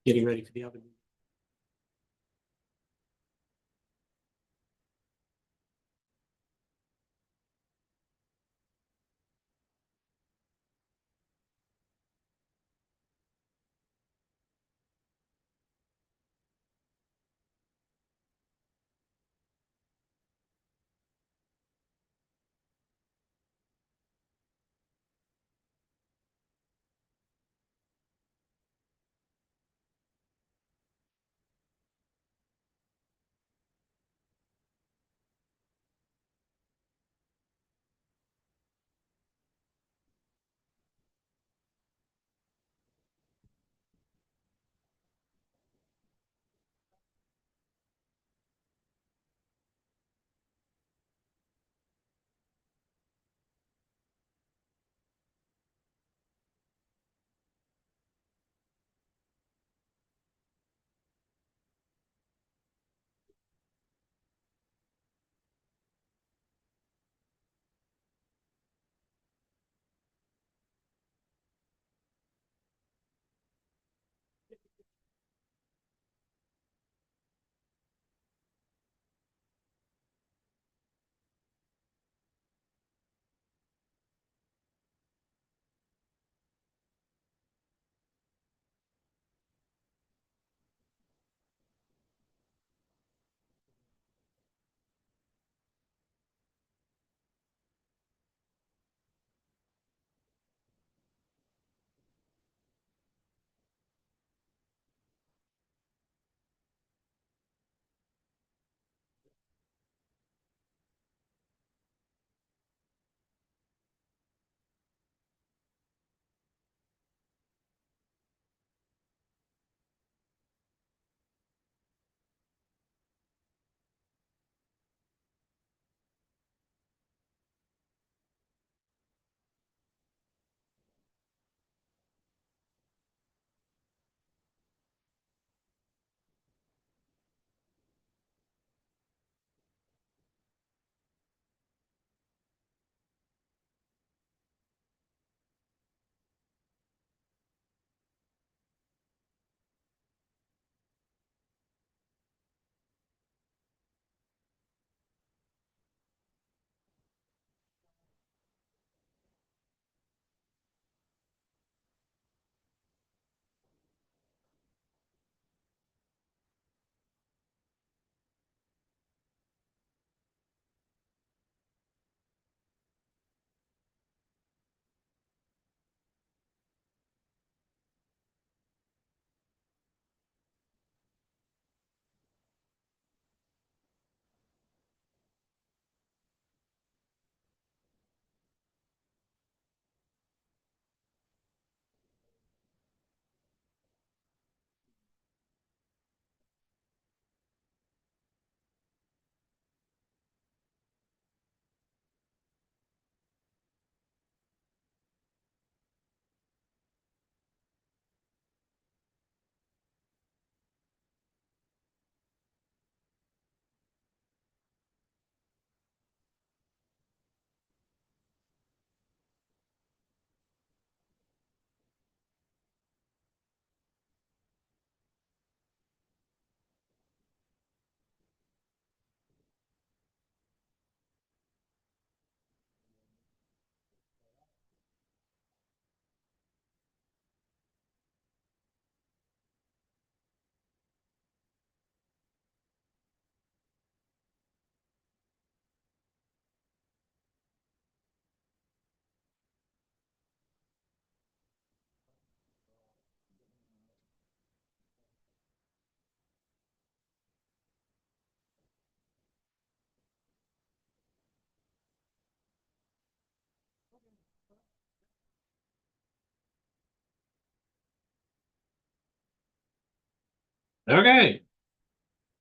Getting ready for the oven. Okay.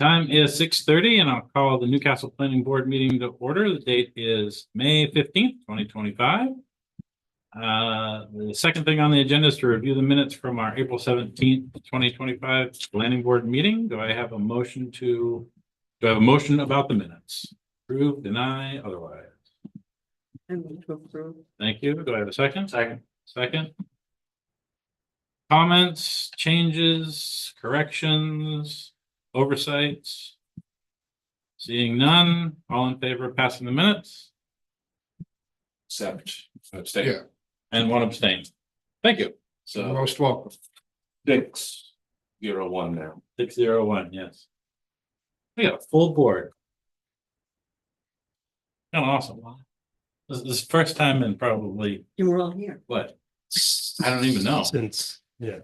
Time is 6:30 and I'll call the Newcastle Planning Board meeting to order. The date is May 15th, 2025. The second thing on the agenda is to review the minutes from our April 17th, 2025 Planning Board meeting. Do I have a motion about the minutes? Approve, deny, otherwise? I move to approve. Thank you. Do I have a second? Second. Comments, changes, corrections, oversights? Seeing none, all in favor of passing the minutes? Except Yeah, abstain. And one abstain. Thank you. you're So most welcome. 6-0-1 now. 601, yes. We got a full board. Kind of awesome. This is the first time in probably, And we're all here. what? I don't even know, Since, yeah,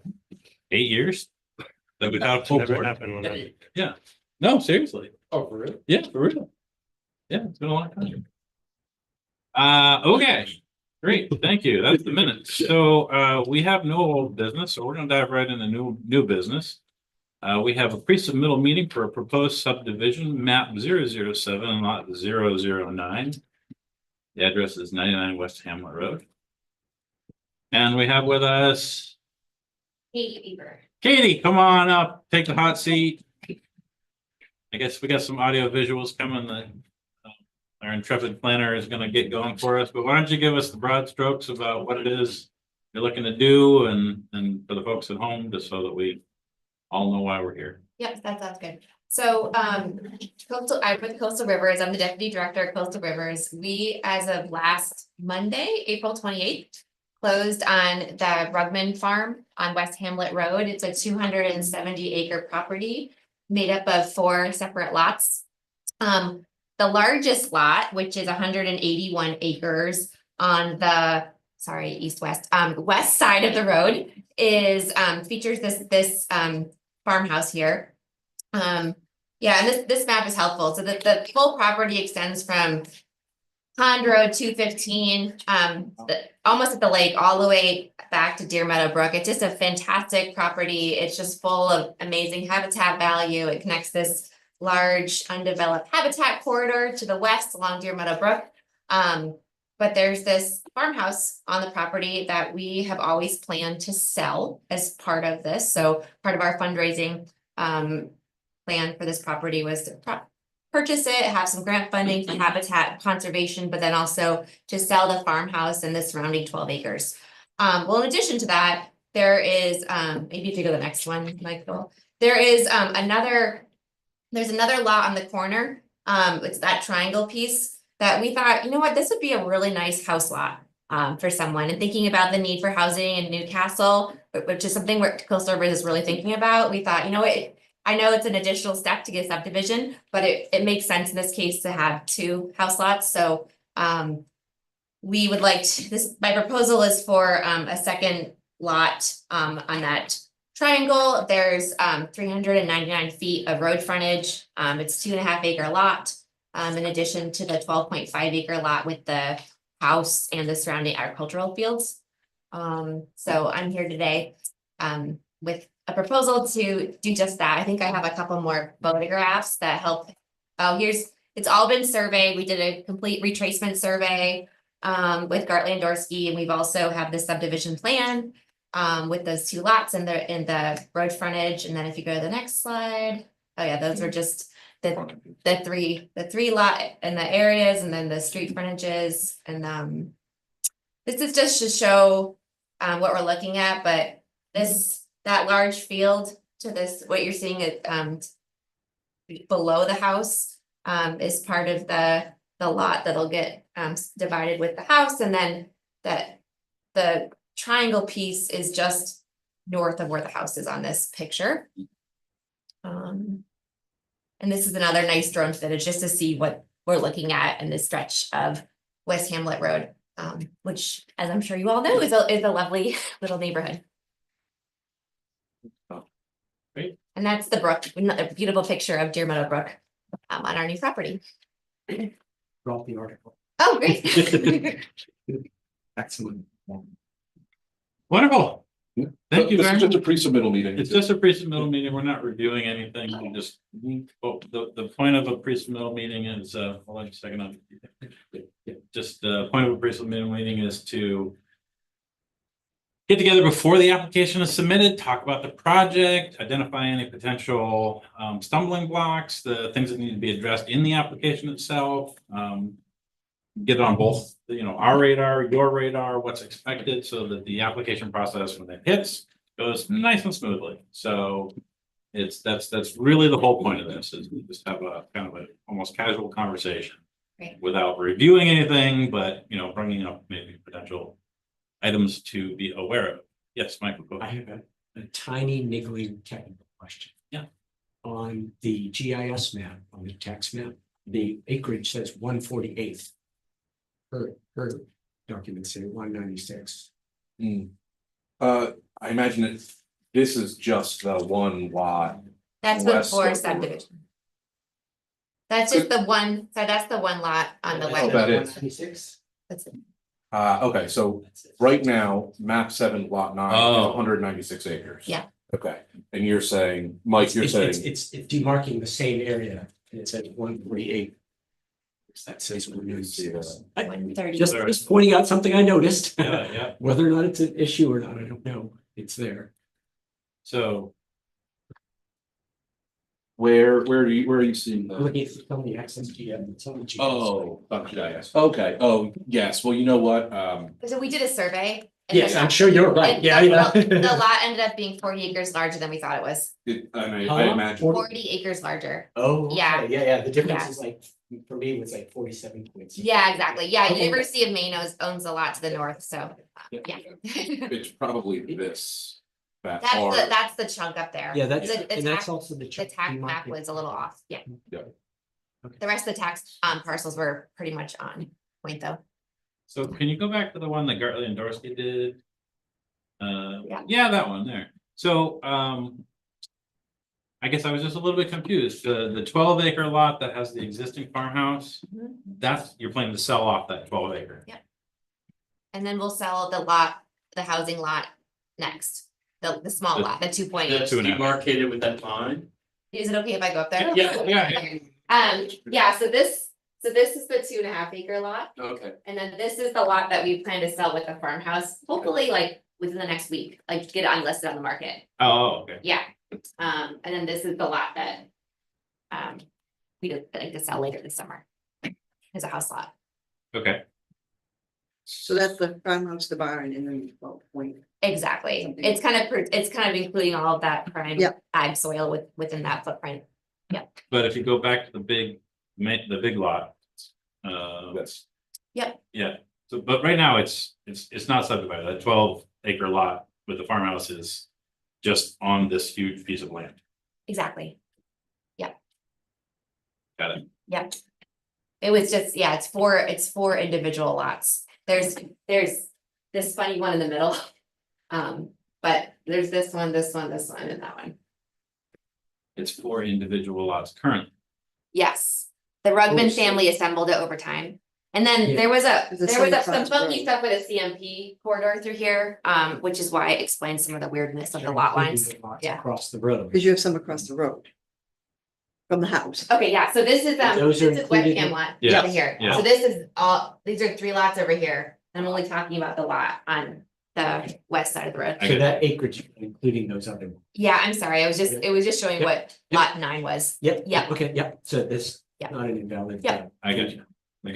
8 years? That we've had a it's full never board. happened when I. No, seriously. Oh, for real? Yeah, for real. Yeah, it's been a long time. Okay, great, thank you. That's the minutes. So, we have no old business, so we're gonna dive right into new business. We have a pre-submittal meeting for a proposed subdivision, map 007, lot 009. The address is 99 West Hamlet Road. And we have with us Katie, come on up, take the hot seat. I guess we got some audio visuals coming that our intrepid planner is gonna get going for us, but why don't you give us the broad strokes about what it is you're looking to do and for the folks at home, just so that we all know why we're here. Yep, that sounds good. So, I'm with Coastal Rivers. I'm the deputy director of Coastal Rivers. We, as of last Monday, April 28th, closed on the Rugman Farm on West Hamlet Road. It's a 270 acre property made up of 4 separate lots. The largest lot, which is 181 acres on the, east-west, west side of the road is, features this farmhouse here. Yeah, and this map is helpful. So the full property extends from Pond Road 215, almost at the lake, all the way back to Deer Meadow Brook. It's just a fantastic property. It's just full of amazing habitat value. It connects this large undeveloped habitat corridor to the west along Deer Meadow Brook. But there's this farmhouse on the property that we have always planned to sell as part of this. So part of our fundraising plan for this property was to purchase it, have some grant funding for habitat conservation, but then also to sell the farmhouse and the surrounding 12 acres. Well, in addition to that, there is, maybe if you go to the next one, Michael, there's another lot on the corner. It's that triangle piece that we thought, you know what, this would be a really nice house lot for someone. And thinking about the need for housing in Newcastle, which is something where Coastal Rivers is really thinking about, we thought, you know what, I know it's an additional step to get subdivision, but it makes sense in this case to have 2 house lots. So we would like to, my proposal is for a second lot on that triangle. There's 399 feet of road frontage. It's 2.5 acre lot. In addition to the 12.5 acre lot with the house and the surrounding agricultural fields. So I'm here today with a proposal to do just that. I think I have a couple more photographs that help. Oh, it's all been surveyed. We did a complete retracement survey with Gart Landorski, and we've also have the subdivision plan with those 2 lots and the road frontage. And then if you go to the next slide, oh yeah, those are just the three lot and the areas, and then the street frontages. And this is just to show what we're looking at, but that large field to this, what you're seeing it below the house is part of the lot that'll get divided with the house, and then the triangle piece is just north of where the house is on this picture. And this is another nice drone footage just to see what we're looking at in this stretch of West Hamlet Road, which, as I'm sure you all know, is a lovely little neighborhood. Great. And that's the brook, a beautiful picture of Deer Meadow Brook on our new property. Brought the article. Oh, great. Excellent. Wonderful. Thank you This very is much. just a pre-submittal meeting. It's just a pre-submittal meeting. We're not reviewing anything. We just, the point of a pre-submittal meeting is, hold on a second. Just the point of a pre-submittal meeting is to get together before the application is submitted, talk about the project, identify any potential stumbling blocks, the things that need to be addressed in the application itself. Get it on both, our radar, your radar, what's expected, so that the application process, when it hits, goes nice and smoothly. So that's really the whole point of this is we just have a kind of a almost casual conversation. Right. Without reviewing anything, but bringing up maybe potential items to be aware of. Yes, Michael. Go I ahead. have a tiny niggling technical question. Yeah. On the GIS map, on the tax map, the acreage says 148th. Her documents say 196. I imagine this is just the one lot. That's West before of the subdivision. That's just the one, so that's the one lot on the Oh, west. that is. 196? That's it. Okay, so right now, map 7, lot 9 is Oh. 196 acres. Yeah. Okay, and you're saying, Mike, you're saying, It's demarking the same area, and it says 148. That says see that. 130. just pointing out something I noticed. Yeah. Whether or not it's an issue or not, I don't know. It's there. So where are you seeing that? Looking at some of the access GM, it's on the GIS. Oh, GIS. Okay, oh, yes, well, you know what, So we did a survey. and Yes, the- I'm sure you're right. and Yeah, the- yeah. The lot ended up being 40 acres larger than we thought it was. I Huh? imagine. 40 acres larger. Oh, okay. Yeah. Yeah. The difference Yeah. is like, for me, was like 47 points. Yeah, exactly. Yeah, Okay. University of Maine owns a lot to the north, so, Yeah. yeah. It's probably this, that That's the chunk up there. Yeah, that's, The and that's tax, also the. the tax map was a little off, yeah. Yeah. Okay. The rest of the tax parcels were pretty much on point though. So can you go back to the one that Gartley and Dorsey did? Yeah. Yeah, that one there. So, I guess I was just a little bit confused. The 12-acre lot that has the existing farmhouse, Mhm. that's, you're planning to sell off that 12-acre. Yeah. And then we'll sell the lot, the housing lot next, the small The- lot, the 2.8. That's 2.5. Demarcated with that line. Is it okay if I go up there? Yeah. Yeah, so this is the 2.5 acre lot, Okay. and then this is the lot that we plan to sell with the farmhouse, hopefully like within the next week, like get it unlisted on the market. Oh, okay. Yeah, and then this is the lot that. We would like to sell later this summer. As a house lot. Okay. So that's the farmhouse, the barn, and then point. Exactly, Something. it's kind of including all of that prime Yep. ag soil within that footprint. But if you go back to the big lot. That's, Yeah, so but right now it's not subdivided. That 12-acre lot with the farmhouse is just on this huge piece of land. Exactly, Got it. yep. It was just, yeah, it's four individual lots. There's this funny one in the middle. But there's this one, and that one. It's 4 individual lots currently. Yes, the Rugman Oh, family assembled it over time. And then Yeah. there was There's a some 75 funky road. stuff with a CMP corridor through here, which is why it explains some of the weirdness of the lot lines. Yeah. Across the road. Because you have some across the road. From the house. Okay, yeah, so this is Those are this is included webcam in- lot Yeah, over here. yeah. So this is all, these are 3 lots over here. I'm only talking about the lot on the west side of the road. I So get that acreage, including those other ones. Yeah, I'm sorry, it was just showing Yep. what Yep. lot 9 was. Yep. Yep. Okay, yep. So this, Yep. not an invalid. Yep. I get you. I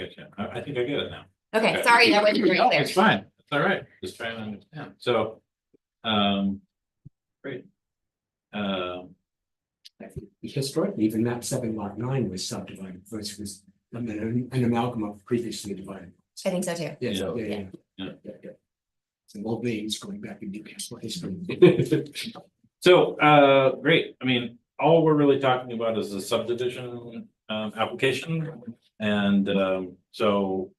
think I get it now. Okay, Okay. sorry, that wasn't very No, clear. it's fine. It's all right. Just trying to understand. So, great. Historically, even map 7 lot 9 was subdivided versus an amalgam of previously divided. I think so too. Yeah, Yeah. yeah. Yeah. Some old names going back in Newcastle history. So, great. I mean, all we're really talking about is the subdivision application. And so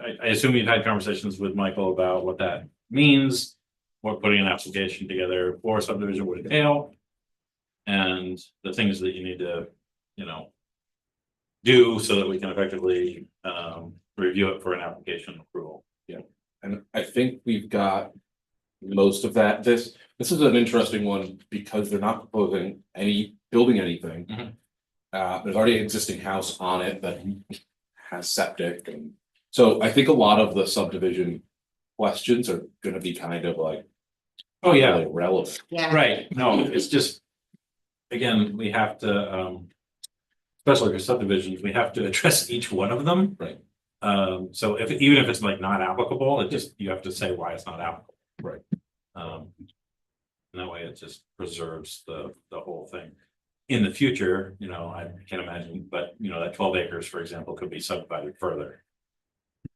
I assume you've had conversations with Michael about what that means, what putting an application together for subdivision would entail. And the things that you need to, do so that we can effectively review it for an application approval. and I think we've got most of that. This is an interesting one because they're not proposing building anything. Mhm. There's already an existing house on it that has septic, and so I think a lot of the subdivision questions are gonna be kind of like. Oh, yeah. really relevant. Yeah. Right, no, it's just, again, we have to, especially for subdivisions, we have to address each one of them. Right. So even if it's like not applicable, it just, you have to say why it's not applicable. Right. And that way it just preserves the whole thing. In the future, you know, I can't imagine, but you know, that 12 acres, for example, could be subdivided further.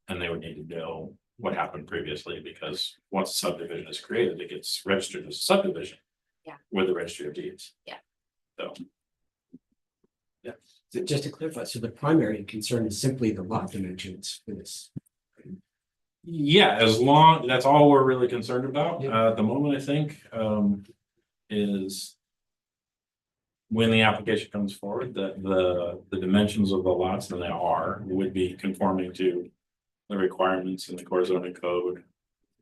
And they would need to know what happened previously, because once a subdivision is created, it gets registered as a subdivision. Yeah. With the registry of deeds. Yeah. So. So just to clarify, so the primary concern is simply the lot dimensions for this. Yeah, as long, that's all we're really concerned about, Yeah. at the moment, I think, is. When the application comes forward, that the dimensions of the lots that they are, would be conforming to. The requirements in the core zoning code.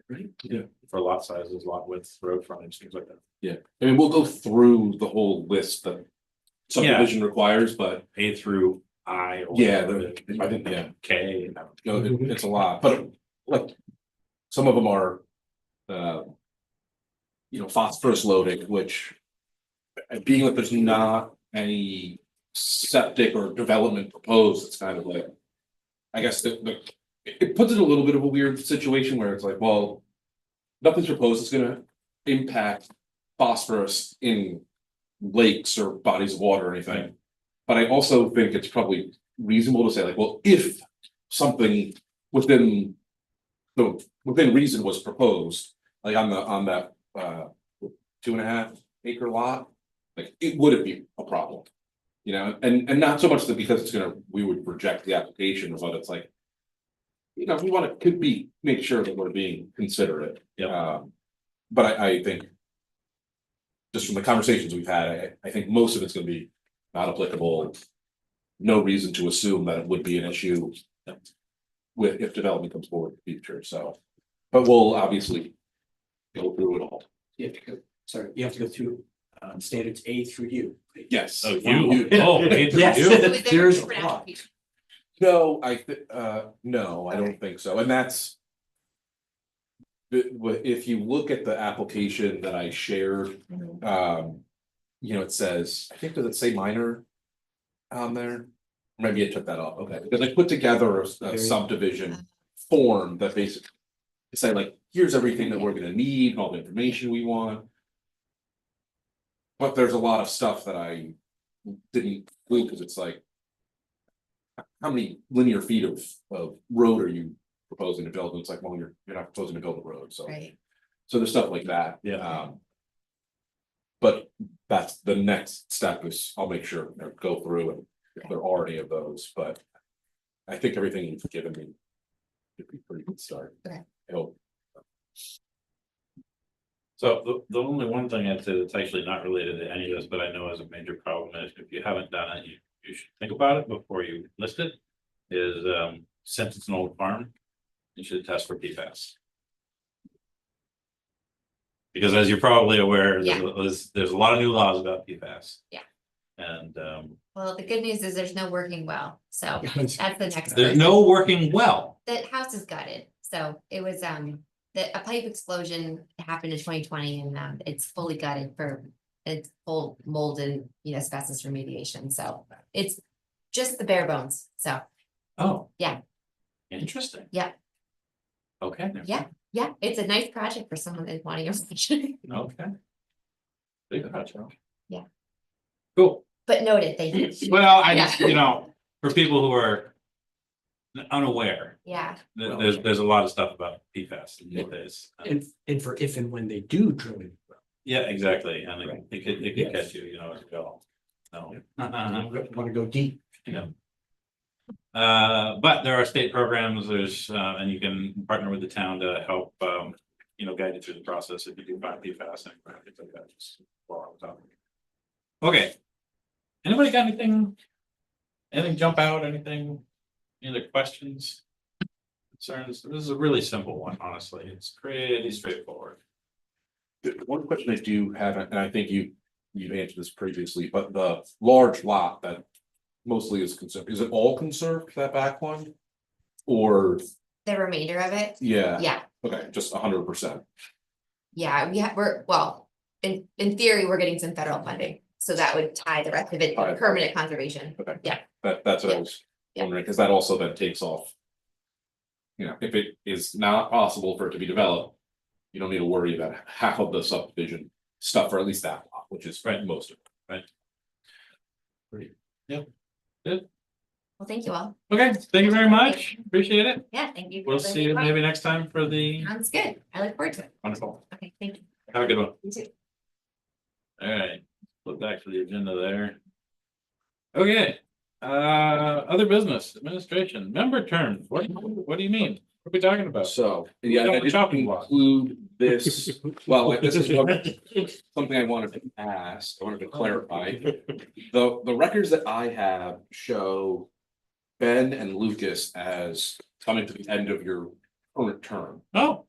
Right. Yeah. For lot sizes, lot width, road frontage, things like that. Yeah, I mean, we'll go through the whole list that subdivision requires, but A through I. or yeah, whatever I think, yeah, K. you know, it's a lot, but like. Some of them are. You know, phosphorus loading, which. Being that there's not any septic or development proposed, it's kind of like. I guess it puts it in a little bit of a weird situation where it's like, well. Nothing's proposed is gonna impact phosphorus in lakes or bodies of water or anything. But I also think it's probably reasonable to say like, well, if something within within reason was proposed, like on that 2.5 acre lot, like it wouldn't be a problem. You know, and not so much that because it's gonna, we would reject the application, but it's like. You know, we want to make sure that we're being considerate. Yeah. But I think. Just from the conversations we've had, I think most of it's gonna be not applicable. No reason to assume that it would be an issue. With if development comes forward in the future, so. But we'll obviously. Go through it all. You have to go, sorry, you have to go through standards A through U. Yes. Oh, you, oh, A through Yes. U. So is there There's a different lot. application? No, no, I don't think so, and that's. If you look at the application that I shared, you know, it says, I think, does it say minor? On there, maybe I took that off, okay, because I put together a subdivision form that basically. Say like, here's everything that we're gonna need, all the information we want. But there's a lot of stuff that I didn't include, because it's like. How many linear feet of road are you proposing to build? And it's like, well, you're not proposing to build a road, so. Right, So there's stuff like that. Yeah. But that's the next step is I'll make sure, you know, go through and if there are any of those, but. I think everything you've given me. Should be a pretty good start. Okay. I hope. So the only one thing I'd say that's actually not related to any of this, but I know is a major problem is if you haven't done it, you should think about it before you list it. Is since it's an old farm, you should test for PFAS. Because as you're probably aware, there's a lot of new laws about PFAS. Yeah. And well, the good news is there's no working well, so that's the next. there's part. no working well. The house is gutted, so it was, a pipe explosion happened in 2020 and, it's fully gutted for. It's full mold and, you know, asbestos remediation, so it's just the bare bones, so, Oh. Yeah. Interesting. Yeah. Okay. yeah, it's a nice project for someone that's wanting information. Okay. Big project. Yeah. Cool. But noted, thank you. Well, I just, you know, for people who are unaware, Yeah, there's a lot of stuff about PFAS these days. And for if and when they do drill it. Yeah, exactly, and Right. it could catch you, you know, as well. No. Want to go deep. Yeah. But there are state programs, there's, and you can partner with the town to help, you know, guide you through the process if you do find PFAS and things like that. Just while I was talking. Okay. Anybody got anything? Anything jump out, anything? Any other questions? Concerns? This is a really simple one, honestly. It's pretty straightforward. One question I do have, and I think you've answered this previously, but the large lot that. Mostly is conserved, is it all conserved, that back one? Or, the remainder of it, yeah, yeah, okay, just 100%. yeah, we're, well, in theory, we're getting some federal funding. So that would tie the rest of it Tie to it. permanent conservation. Okay. Yeah. That's what I was Yeah. wondering, because that also then takes off. You know, if it is not possible for it to be developed, you don't need to worry about half of the subdivision stuff for at least that lot, which is Right. most of it. Well, thank you all. Okay, thank you very much. Appreciate it. Yeah, thank you. for We'll the see you invite. maybe next time for the, Sounds good. I look forward to it. wonderful. Okay, thank you. Have a good one. You too. All right, flip back to the agenda there. Okay, other business, administration, member terms, what do you mean? What are we talking about? So, We're yeah, on I the did chopping block. include this, well, this is something I wanted to ask, I wanted to clarify. The records that I have show Ben and Lucas as coming to the end of your current term. Oh,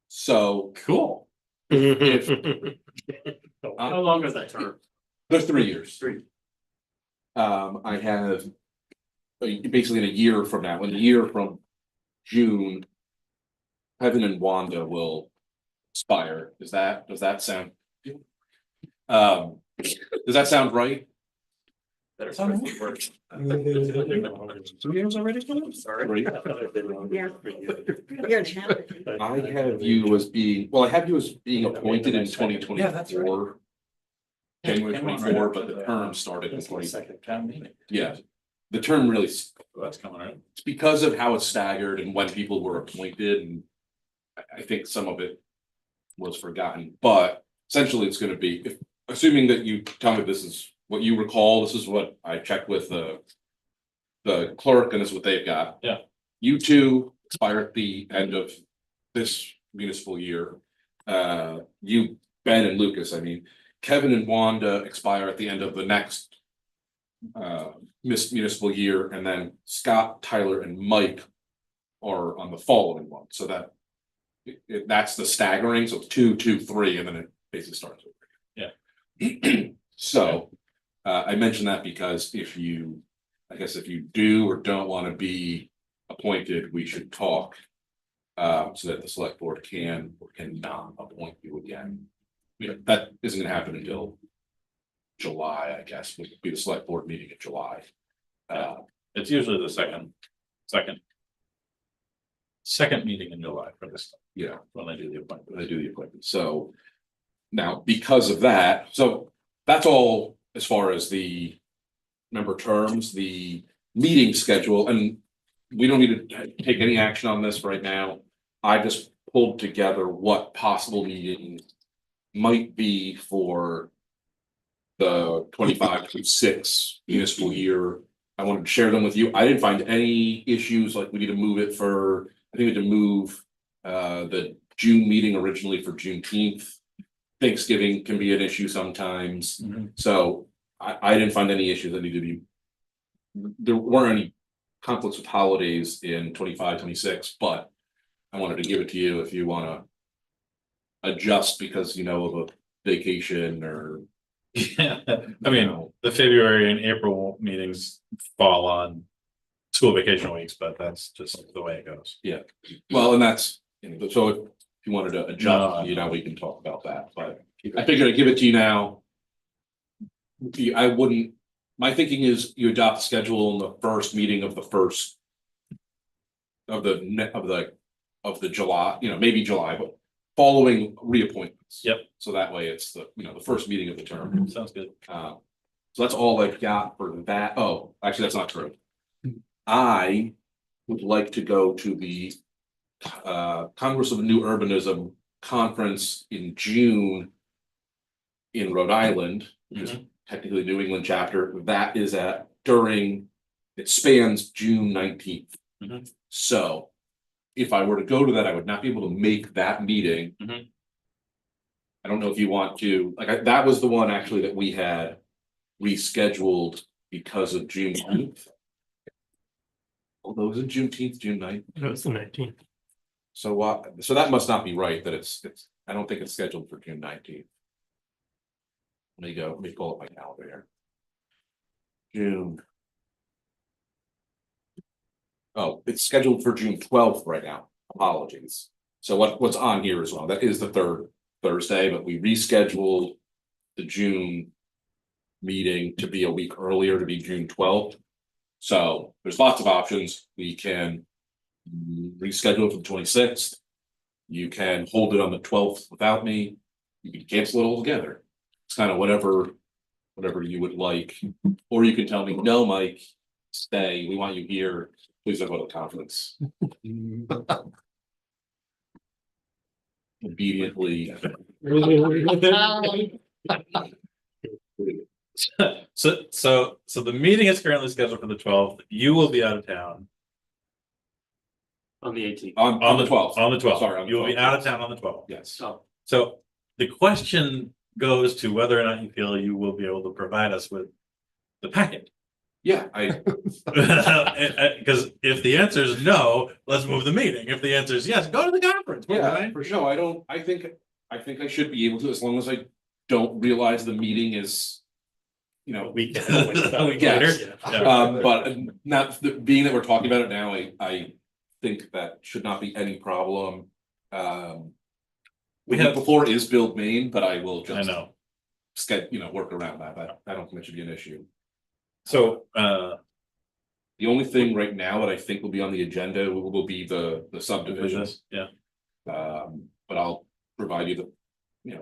So cool. How long is that term? there's 3 years. I have basically in a year from now, in a year from June, Kevin and Wanda will expire. Does that sound? Does that sound right? Two years already? Right. Yeah. Year and a half. I have you as being, well, I have you as being appointed in twenty Yeah, that's right. 24. January 24, but the term started in twenty, Second town meeting. yeah. The term really, That's coming right. it's because of how it's staggered and when people were appointed and. I think some of it was forgotten, but essentially it's gonna be, if, assuming that you tell me this is what you recall, this is what I checked with the clerk and this is what they've got. Yeah. You two expire at the end of this municipal year. You, Ben and Lucas, I mean, Kevin and Wanda expire at the end of the next municipal year, and then Scott, Tyler, and Mike are on the following one, so that that's the staggering, so it's 2, 2, 3, and then it basically starts over. Yeah. So, I mentioned that because if you, I guess if you do or don't want to be appointed, we should talk. So that the select board can or cannot appoint you again. You know, that isn't gonna happen until July, I guess, would be the select board meeting in July. It's usually the second meeting in July for this, Yeah, when I do the appointment. when they do the appointment, so. Now, because of that, so that's all as far as the member terms, the meeting schedule, and we don't need to take any action on this right now. I just pulled together what possible meetings might be for the 25-26 municipal year. I wanted to share them with you. I didn't find any issues, like we need to move it for, I think we had to move the June meeting originally for Juneteenth. Thanksgiving can be an issue sometimes, so I didn't find any issues that needed to be. There weren't any conflicts with holidays in 25-26, but I wanted to give it to you if you wanna adjust because you know of a vacation or. Yeah, I you mean, know, the February and April meetings fall on school vacation weeks, but that's just the way it goes. well, and that's, you know, so if you wanted to No, adjust, you know, we can talk about that, but I figured I'd give it to you now. I wouldn't, my thinking is you adopt the schedule in the first meeting of the first. Of the July, you know, maybe July, but following reappointments. Yep. So that way it's the, you know, the first meeting of the term. Sounds good. So that's all I've got for that. Oh, actually, that's not true. I would like to go to the Congress of New Urbanism Conference in June in Rhode Island, which is technically New England chapter. That is it spans June 19th. Mhm. So if I were to go to that, I would not be able to make that meeting. Mhm. I don't know if you want to, that was the one actually that we had rescheduled because of Juneteenth. Although was it Juneteenth, June 9th? No, it's the 19th. So that must not be right, that it's, I don't think it's scheduled for June 19th. Let me pull up my calendar here. June. Oh, it's scheduled for June 12th right now, apologies. So what's on here as well, that is the third Thursday, but we rescheduled the June meeting to be a week earlier, to be June 12th. So there's lots of options. We can reschedule for the 26th. You can hold it on the 12th without me. you can cancel it altogether. It's kind of whatever you would like, or you can tell me, no, Mike, stay, we want you here, please don't go to the conference. Immediately. So the meeting is currently scheduled for the 12th. You will be out of town On the 18th. On the 12th. On the 12th. Sorry, on the You will be 12th, out of yes. town on the 12th. Yes, Oh, So the question goes to whether or not you feel you will be able to provide us with the packet. yeah, Because if the answer is no, let's move the meeting. If the answer is yes, go to the conference. We're yeah, fine. for sure, I think I should be able to, as long as I don't realize the meeting is, you know. We Yes. later. Yeah. But not, being that we're talking about it now, I think that should not be any problem. We have- before is Build Maine, but I will I just know. work around that, I don't think it should be an issue. So The only thing right now that I think will be on the agenda will be the subdivisions. yeah, But I'll provide you the,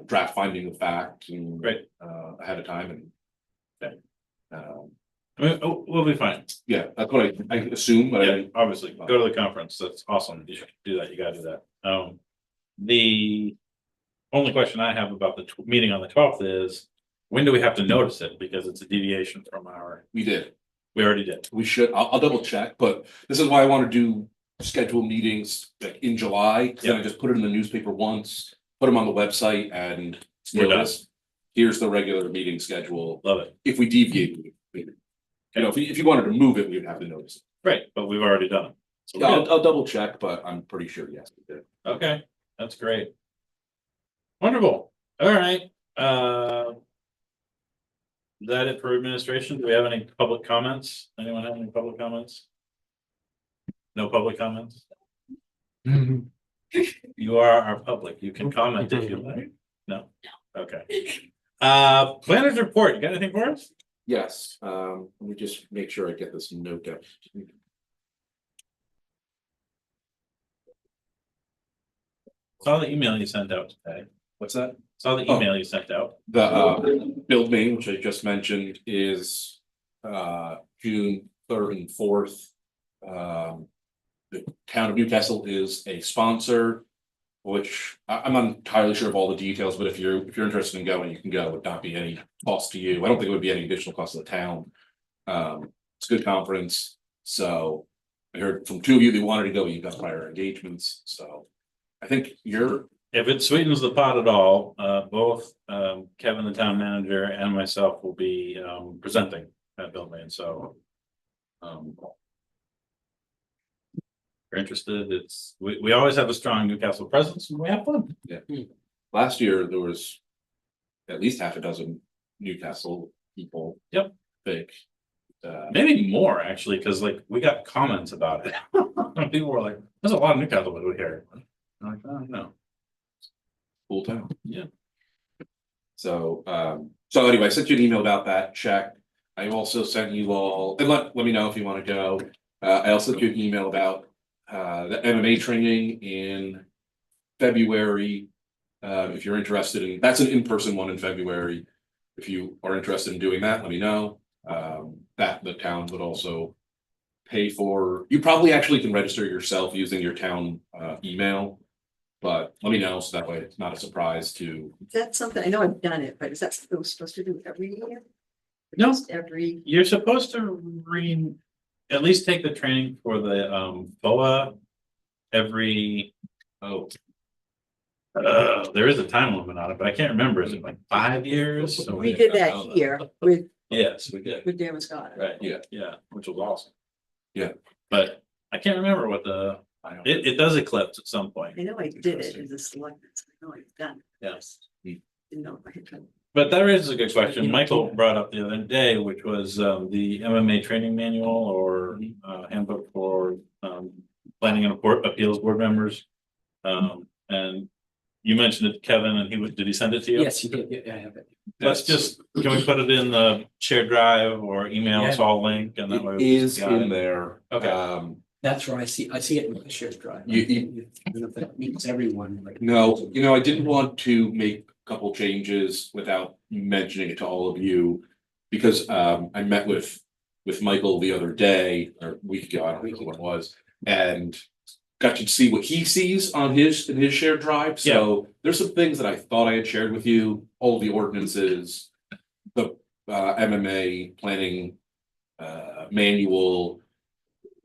draft finding of fact and. Great. Ahead of time and. Okay. Um, I mean, we'll be fine. yeah, that's what I assume, but I Yeah, didn't. obviously, go to the conference. That's awesome. You should do that. You gotta do that. The only question I have about the meeting on the 12th is, when do we have to notice it? Because it's a deviation from We we already did. we should, I'll double check, but this is why I want to do schedule meetings like in July. Then I just put it in the newspaper once, put them on the website and. We're done. notice, here's the regular meeting schedule. Love it. If we deviate, if you wanted to move it, we would have to notice it. Right, but we've already done it. So we're I'll, good. I'll double check, but I'm pretty sure, yes, we did. Okay, that's great. Wonderful. All right. Is that it for administration? Do we have any public comments? Anyone have any public comments? No public comments? You are our public. You can comment if you like. No? Okay. Planners report. You got anything for us? Yes, let me just make sure I get this note down. Saw the email you sent out today. What's that? Saw the email you sent out. The Build Maine, which I just mentioned, is June 3rd and 4th. The town of Newcastle is a sponsor, which I'm not entirely sure of all the details, but if you're interested in going, you can go. It would not be any cost to you. I don't think it would be any additional cost to the town. It's a good conference, so I heard from two of you that wanted to go, you got prior engagements, so I think you're. If it sweetens the pot at all, both Kevin, the town manager, and myself will be presenting at Build Maine, so. If you're interested, we always have a strong Newcastle presence and we have fun. Last year, there was at least half a dozen Newcastle people. Yep. Big. Maybe more actually, because like we got comments about it. People were like, there's a lot of Newcastle people here. I'm like, oh, no. Cool town. Yeah. So anyway, I sent you an email about that, check. I also sent you all, and let me know if you want to go. I also sent you an email about the MMA training in February. If you're interested in, that's an in-person one in February. If you are interested in doing that, let me know. That the town would also pay for. You probably actually can register yourself using your town email. But let me know, so that way it's not a surprise to. Is that something, I know I've done it, but is that something we're supposed to do every year? No. Just every, You're supposed to at least take the training for the BOA every, there is a time limit on it, but I can't remember. Is it like 5 years? we did that here with Yes, we did. Dan Scott. Right, Yeah. which was awesome. Yeah. But I can't remember what it does eclipse at some point. I know I did it as a selectman, so I know I've done it. Yes. Didn't know if I had done. But that raises a good question. Michael brought up the other day, which was the MMA training manual or handbook for planning and appeals board members. And you mentioned it, Kevin, and did he send it to you? Yes, you did, yeah, I have it. Can we put it in the shared drive or email us all link and that way? It we is got in it? there. Okay. That's where I see it in the shared drive. You- I don't know if that means everyone, like. No, I didn't want to make couple changes without mentioning it to all of you. Because I met with Michael the other day, or week ago, I don't remember when it was, and got to see what he sees on in his shared drive. So there's some things that I thought I had shared with you, all the ordinances, the MMA planning manual,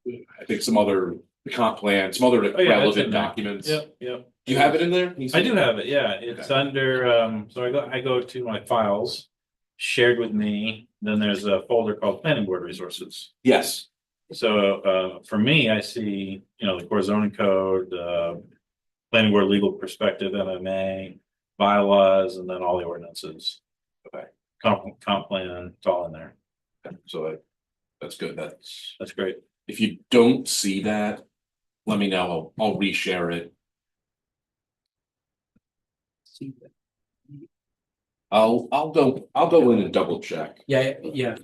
I think some other comp plan, some other Oh, yeah, that's in relevant there. documents. Yep, yep. Do you have it in there? I do have it, yeah, it's under, so I go to my files, shared with me, then there's a folder called planning board resources. Yes, So, for me, I see, the core zoning code, planning board legal perspective, MMA, bylaws, and then all the ordinances. Okay. Comp plan, it's all in there, so that's good. that's great. If you don't see that, let me know. I'll reshare it. See, I'll go in and double check. yeah, yeah.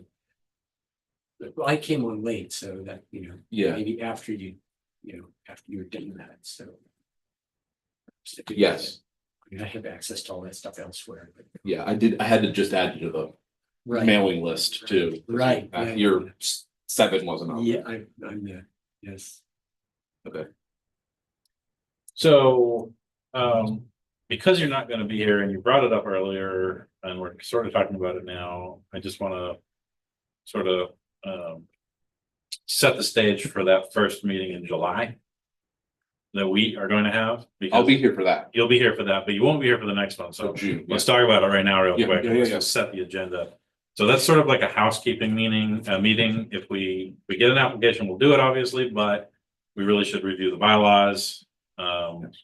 Well, I came on late, so that, Yeah, maybe after after you were done that, so. yes, I mean, I have access to all that stuff elsewhere, but. yeah, I had to just add you to the Right, mailing list too. right. yeah, Your 7 wasn't on. Yeah, I'm, yes. So, because you're not gonna be here and you brought it up earlier and we're sort of talking about it now, I just wanna sort of, set the stage for that first meeting in July that we are going to have. I'll because be here for that. You'll be here for that, but you won't be here for the next one, so June, let's talk about it right now real Yeah, quick. yeah, Let's yeah. just set the agenda. So that's sort of like a housekeeping meeting, if we get an application, we'll do it obviously, but we really should review the bylaws. And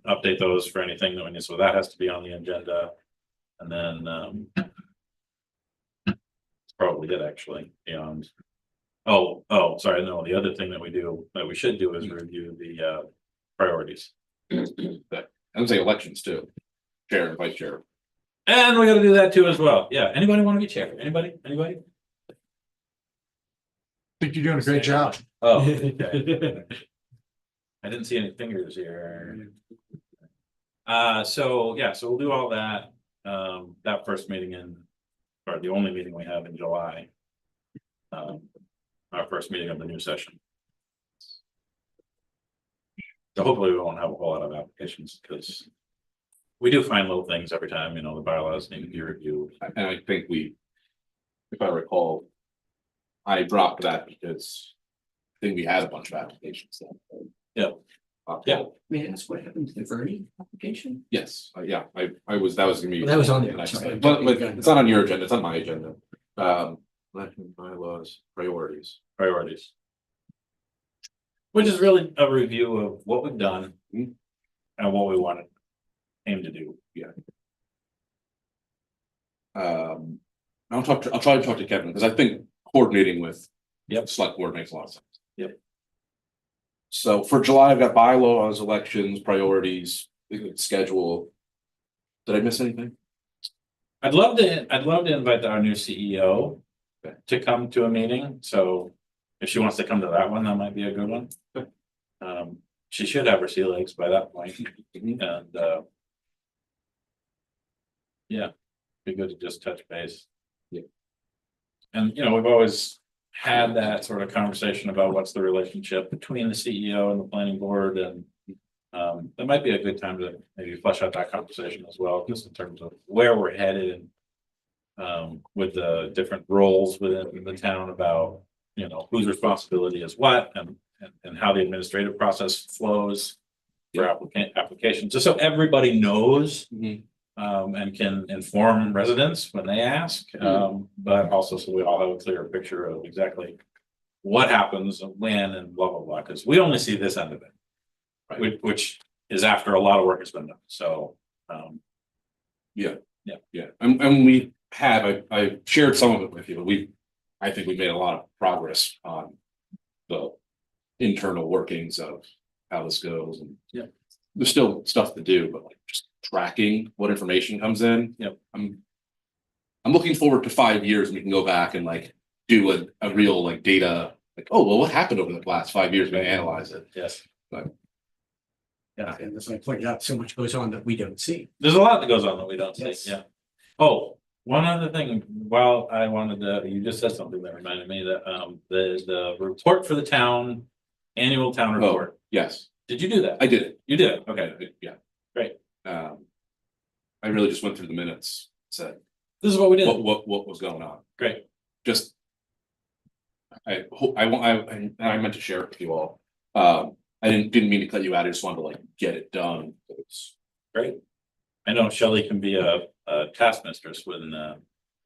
update those for anything that we need, so that has to be on the agenda. And then, that's probably it actually, beyond. Oh, sorry, no, the other thing that we should do is review the, priorities. I would say elections too. Chair and vice chair. And we gotta do that too as well. Yeah, anybody want to be chair? Anybody? Think you're doing a great job. Oh, okay. I didn't see any fingers here. So we'll do all that, that first meeting or the only meeting we have in July. Our first meeting of the new session. So hopefully we won't have a whole lot of applications because we do find little things every time, the bylaws need to be reviewed. And I think if I recall, I dropped that because I think we had a bunch of applications. Yeah. Yeah. May I ask what happened to the Verney application? Yes, yeah, that was gonna be. Well, that was on there, the next sorry. thing. But it's not on your agenda, it's on my agenda. Election bylaws, priorities. Which is really a review of what we've done. Mhm. And what we want to aim to do. I'll try to talk to Kevin, because I think coordinating with. Yep. Select board makes a lot of sense. Yep. So for July, I've got bylaws, elections, priorities, schedule. Did I miss anything? I'd love to invite our new CEO. Okay. To come to a meeting, so if she wants to come to that one, that might be a good one. Okay. She should have her sea legs by that point, Mhm. and yeah, be good to just touch base. Yeah. And we've always had that sort of conversation about what's the relationship between the CEO and the planning board, and that might be a good time to maybe flesh out that conversation as well, just in terms of where we're headed. With the different roles within the town about, whose responsibility is what and how the administrative process flows. For applications, just so everybody knows. Mhm. And can inform residents when they ask, but also so we all have a clearer picture of exactly. What happens and when and blah, blah, blah, because we only see this end of it. Right. Which is after a lot of work has been done, so. Yeah, and I shared some of it with you, but I think we made a lot of progress on. The internal workings of how this goes and. Yeah. There's still stuff to do, but like just tracking what information comes in. Yep. I'm looking forward to 5 years and we can go back and like do a real like data, like, oh, well, what happened over the last 5 years? We can analyze it. Yes. Yeah. And as I pointed out, so much goes on that we don't see. There's a lot that goes on that we don't see, Yes. yeah. Oh, one other thing, while I wanted to, you just said something that reminded me that, the report for the town, annual town Oh, report. yes, Did you do that? I did it. You did, okay, Yeah. Great. I really just went through the minutes, said this is what we did, what was going on. great, Just. I hope, I meant to share it with you all. I didn't mean to cut you out. I just wanted to like get it done. It's great. I know Shelley can be a taskmistress when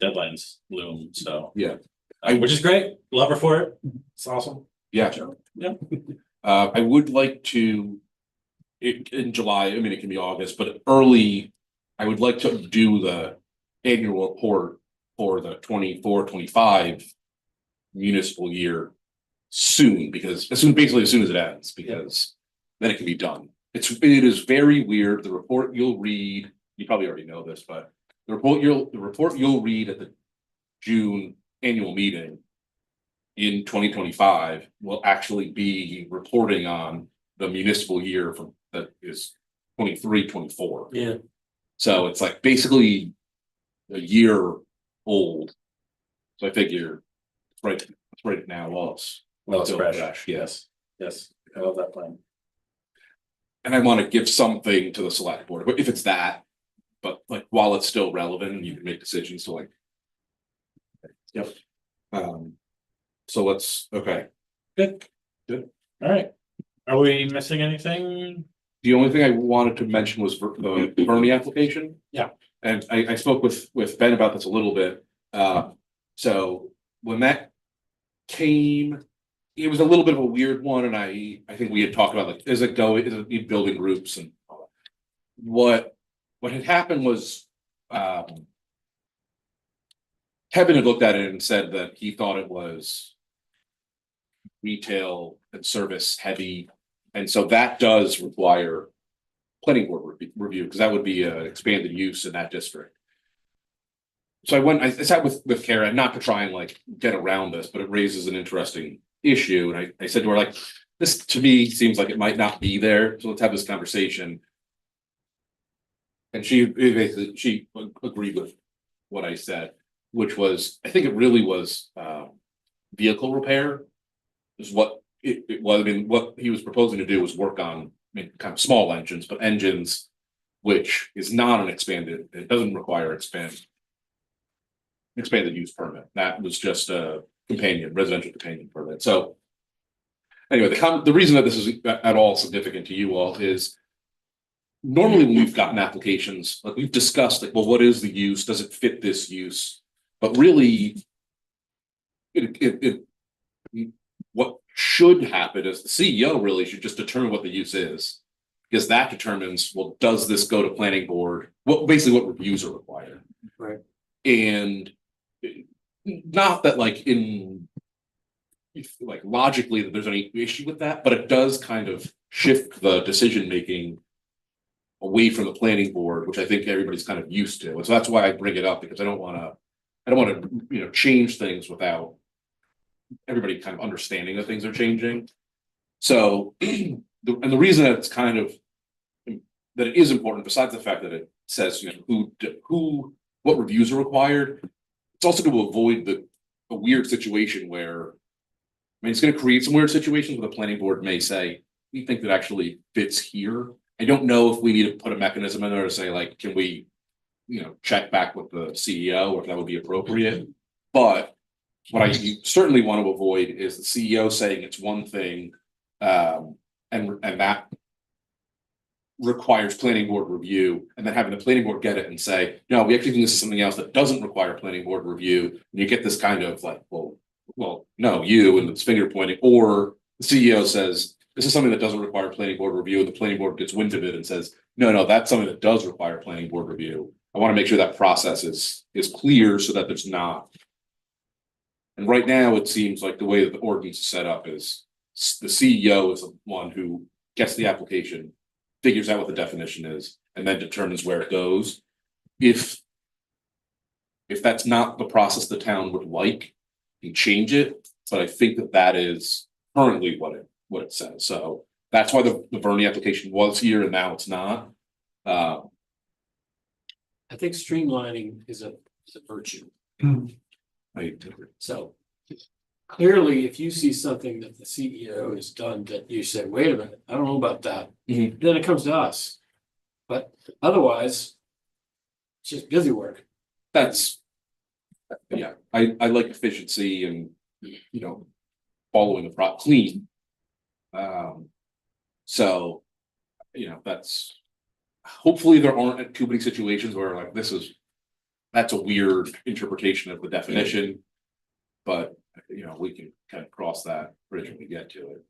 deadlines loom, so. Yeah. Which is great, love her for it, it's awesome. Yeah. Yeah. I would like to. In July, I mean, it can be August, but early, I would like to do the annual report for the 24-25 municipal year. Soon, because basically as soon as it ends, because then it can be done. It is very weird. The report you'll read, you probably already know this, but the report you'll read at the June annual meeting. In 2025 will actually be reporting on the municipal year from that is 23-24. Yeah. So it's like basically a year old. So I figure it's right now while it's Well, it's still fresh, yes. yes, I love that plan. And I want to give something to the select board, but if it's that, but like while it's still relevant, you can make decisions to like. Yep. So let's, okay, Good. All right, are we missing anything? the only thing I wanted to mention was the Bernie application. Yeah. And I spoke with Ben about this a little bit. So when that came, it was a little bit of a weird one, and I think we had talked about like, is it need building groups and all that. What had happened was Kevin had looked at it and said that he thought it was retail and service heavy, and so that does require planning board review, because that would be an expanded use in that district. So I sat with Kara, not to try and like get around this, but it raises an interesting issue, and I said to her, like, this to me seems like it might not be there, so let's have this conversation. And she basically agreed with what I said, which was, I think it really was vehicle repair is what it was. I mean, what he was proposing to do was work on, I mean, kind of small engines, but engines, which is not an expanded, it doesn't require expanded use permit. That was just a residential companion permit. So anyway, the reason that this is at all significant to you all is normally when we've gotten applications, like we've discussed, like, well, what is the use? Does it fit this use? But really, what should happen is the CEO really should just determine what the use is. Because that determines, well, does this go to planning board? Basically what reviews are required. Right. And not that like logically that there's any issue with that, but it does kind of shift the decision making away from the planning board, which I think everybody's kind of used to. And so that's why I bring it up, because I don't want to, change things without everybody kind of understanding that things are changing. So, the reason that it's kind of, that it is important, besides the fact that it says, what reviews are required, it's also to avoid a weird situation where, I mean, it's going to create some weird situations where the planning board may say, we think that actually fits here. I don't know if we need to put a mechanism in there to say, like, can we, check back with the CEO, or if that would be appropriate. But what I certainly want to avoid is the CEO saying it's one thing, and that requires planning board review, and then having the planning board get it and say, no, we actually think this is something else that doesn't require planning board review. And you get this kind of like, well, no, you, and it's finger pointing, or the CEO says, this is something that doesn't require planning board review, and the planning board gets wind of it and says, no, that's something that does require planning board review. I want to make sure that process is clear so that there's not. And right now, it seems like the way that the ordinance is set up is the CEO is the one who gets the application, figures out what the definition is, and then determines where it goes. If that's not the process the town would like, you change it. But I think that is currently what it says. So That's why the Bernie application was here and now it's not. I think streamlining is a virtue. I, So clearly, if you see something that the CEO has done that you say, wait a minute, I don't know about that, Mhm. then it comes to us. But otherwise, it's just busy work. that's. Yeah, I like efficiency and, you know, following the clean. So, you know, that's. Hopefully there aren't too many situations where like that's a weird interpretation of the definition. But, you know, we can kind of cross that bridge when we get to it.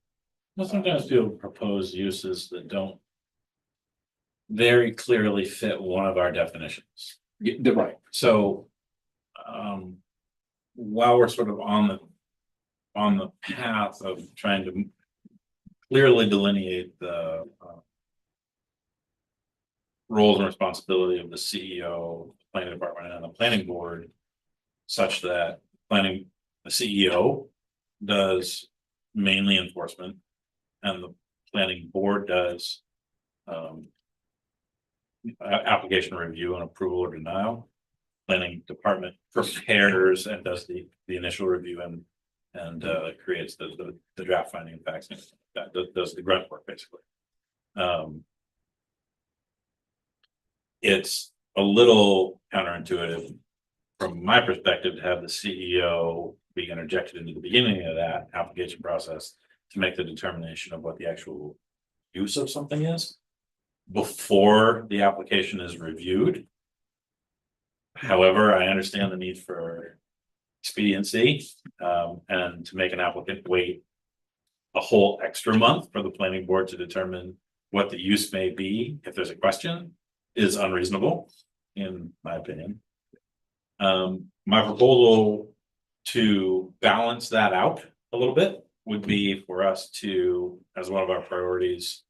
Well, sometimes people propose uses that don't very clearly fit one of our definitions. Yeah, they're right. So, while we're sort of on the path of trying to clearly delineate the roles and responsibility of the CEO, planning department, and the planning board, such that the CEO does mainly enforcement, and the planning board does application review and approval or denial. Planning department prepares and does the initial review and creates the draft finding of facts, that does the grunt work basically. It's a little counterintuitive from my perspective to have the CEO be interjected into the beginning of that application process to make the determination of what the actual use of something is before the application is reviewed. However, I understand the need for expediency, and to make an applicant wait a whole extra month for the planning board to determine what the use may be, if there's a question, is unreasonable, in my opinion. My proposal to balance that out a little bit would be for us to, as one of our priorities,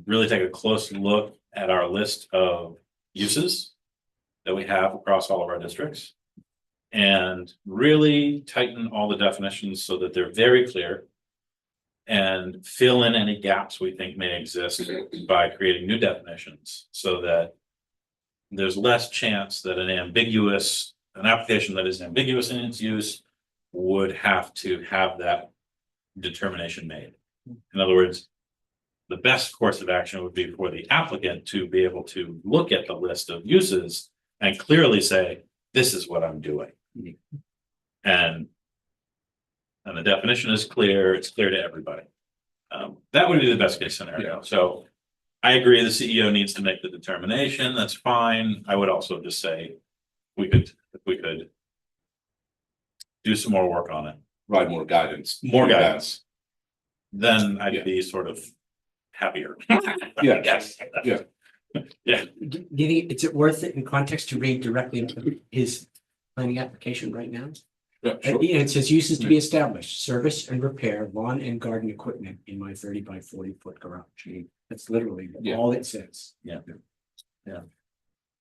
really take a close look at our list of uses that we have across all of our districts and really tighten all the definitions so that they're very clear and fill in any gaps we think may exist by creating new definitions so that there's less chance that an application that is ambiguous in its use would have to have that determination made. In other words, the best course of action would be for the applicant to be able to look at the list of uses and clearly say, this is what I'm doing. And the definition is clear, it's clear to everybody. That would be the best case scenario. So I agree the CEO needs to make the determination, that's fine. I would also just say, if we could do some more work on it, Provide more guidance. more guidance, then Yeah. I'd be sort of happier. Yeah. Yes. Yeah. Yeah. Do you think it's worth it in context to read directly into his planning application right now? Yeah, sure. It says uses to be established, service and repair lawn and garden equipment in my 30 by 40 foot garage. That's literally Yeah. all it says.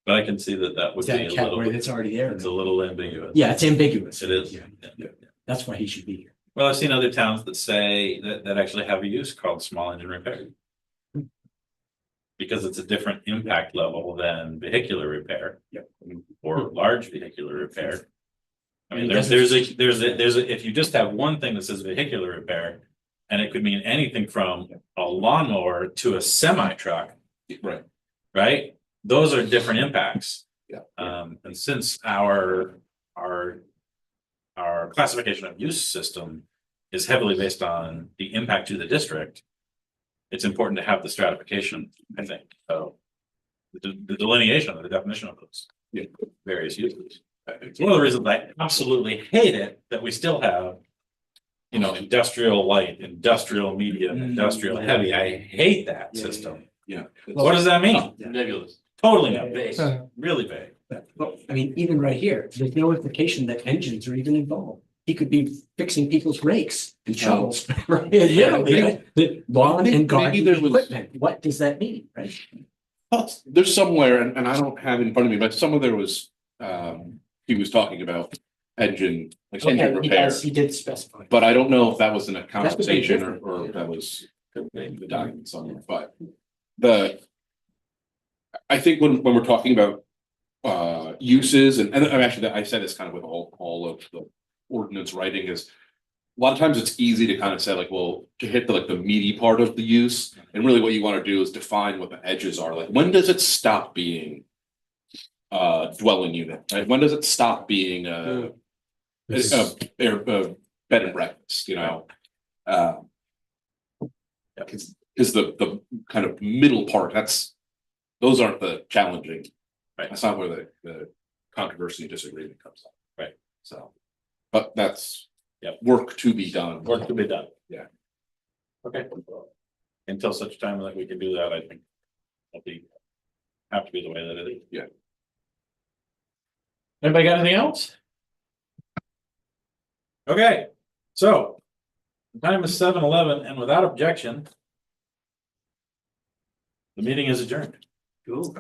But I can see that would Is that be a a category little, that's already there? it's a little ambiguous. Yeah, it's ambiguous. It is. Yeah, Yeah. that's why he should be here. Well, I've seen other towns that say that actually have a use called small engine repair. Because it's a different impact level than vehicular repair. Yep. Or large vehicular repair. I mean, It there's doesn't- a, if you just have one thing that says vehicular repair. And it could mean anything from a lawnmower to a semi truck, Right. right? Those are different impacts. Yeah. And since our classification of use system is heavily based on the impact to the district. It's important to have the stratification, I think, so. The delineation of the definition of those. Yeah. Various uses. It's one of the reasons I absolutely hate it, that we still have. You know, industrial light, industrial medium, industrial heavy, I hate that Yeah, system. Yeah. What does that mean? Nebulous. Totally Yeah. vague, really vague. Well, I mean, even right here, there's no implication that engines are even involved. He could be fixing people's rakes and shovels. Right? Literally, the lawn and Maybe garden there was- equipment. What does that mean, right? There's somewhere, and I don't have it in front of me, but somewhere there was, he was talking about engine, like engine Okay, repair. he did specify. But I don't know if that was in a That's a big conversation or difference. if that was, the document somewhere, but I think when we're talking about uses and I'm actually, I said this kind of with all of the ordinance writing is a lot of times it's easy to kind of say like, well, to hit the meaty part of the use, and really what you want to do is define what the edges are. Like, when does it stop being dwelling unit, right? When does it stop being a bed and breakfast, you know? Because the kind of middle part, those aren't the challenging, right? That's not where the controversy and disagreement comes up, right? So, but that's work to be done. Work to be done. Yeah. Okay. Until such time that we can do that, I think have to be the way that it is. Yeah. Anybody got anything else? Okay, so the time is 7:11, and without objection, the meeting is adjourned. Cool.